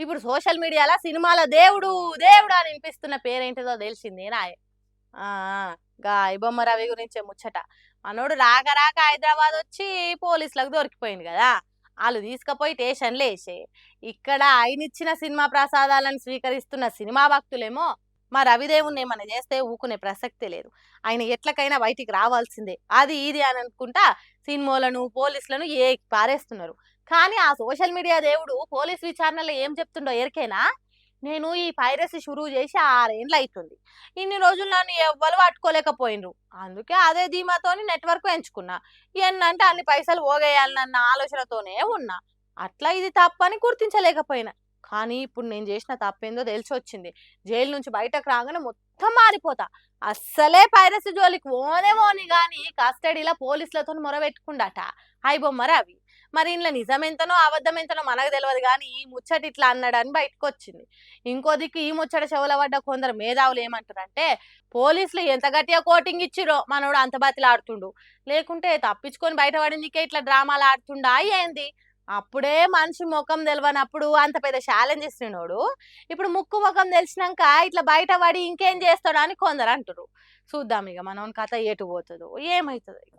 ఇప్పుడు సోషల్ మీడియాలో సినిమాల దేవుడు దేవుడు అని వినిపిస్తున్న పేరేంటిదో తెలిసింది నాయే. ఆ! గా ఐబొమ్మ రవి గురించే ముచ్చట. మనోడు రాక రాక హైదరాబాద్ వచ్చి పోలీసులకు దొరికిపోయిండు గదా! ఆళ్ళు తీసుకపోయి స్టేషన్‌లో ఏసి, ఇక్కడ ఆయనిచ్చిన సినిమా ప్రసాదాలను స్వీకరిస్తున్న సినిమా భక్తులేమో, మా రవిదేవుడిని ఏమన్నా చేస్తే ఊకునే ప్రసక్తే లేదు. ఆయన ఎట్లకైనా బయటికి రావాల్సిందే. అది ఇది అని అనుకుంటా సినిమోలను, పోలీసులను పారేస్తున్నారు. కానీ ఆ సోషల్ మీడియా దేవుడు పోలీస్ విచారణలో ఏం చెప్తుండో ఎరికేనా? నేను ఈ పైరసీ షురువు చేసి 6 ఏండ్లయితుంది. ఇన్ని రోజులు నన్ను ఎవ్వలు పట్టుకోలేకపోయిండ్రు. అందుకే అదే ధీమాతోని నెట్‌వర్క్ పెంచుకున్నా. ఎన్నంటే అన్ని పైసలు పోగేయాలనన్న ఆలోచనతోనే ఉన్నా. అట్లా ఇది తప్పని గుర్తించలేకపోయినా. కానీ ఇప్పుడు నేను చేసిన తప్పేందో తెలిసొచ్చింది. జైలు నుంచి బయటకు రాగానే మొత్తం మారిపోతా. అస్సలే పైరసీ జోలికి పోనే పోని గాని కస్టడీలో పోలీసులతోని మొరబెట్టుకుండట ఐబొమ్మ రవి. మరి ఇందులో నిజమెంతనో అబద్ధమెంతనో మనకు తెలవదు గానీ ఈ ముచ్చట ఇట్లా అన్నాడని బయటకొచ్చింది. ఇంకో దిక్కు ఈ ముచ్చట చెవుల పడ్డ కొందరు మేధావులు ఏమంటారంటే పోలీసులు ఎంత గట్టిగా కోటింగ్ ఇచ్చిరో మనోడు అంత బతిలాడుతుండు. లేకుంటే తప్పించుకొని బయటపడిందికే ఇట్లా డ్రామాలు ఆడుతుండా ఏంది? అప్పుడే మనిషి ముఖం తెలవనప్పుడు అంత పెద్ద ఛాలెంజ్ ఇస్తున్నోడు ఇప్పుడు ముక్కు ముఖం తెలిసినాక ఇట్లా బయటపడి ఇంకేం చేస్తాడు అని కొందరు అంటారు. చూద్దాం ఇక మనోని కథ ఎటు పోతుందో ఏమవుతుందో ఇక.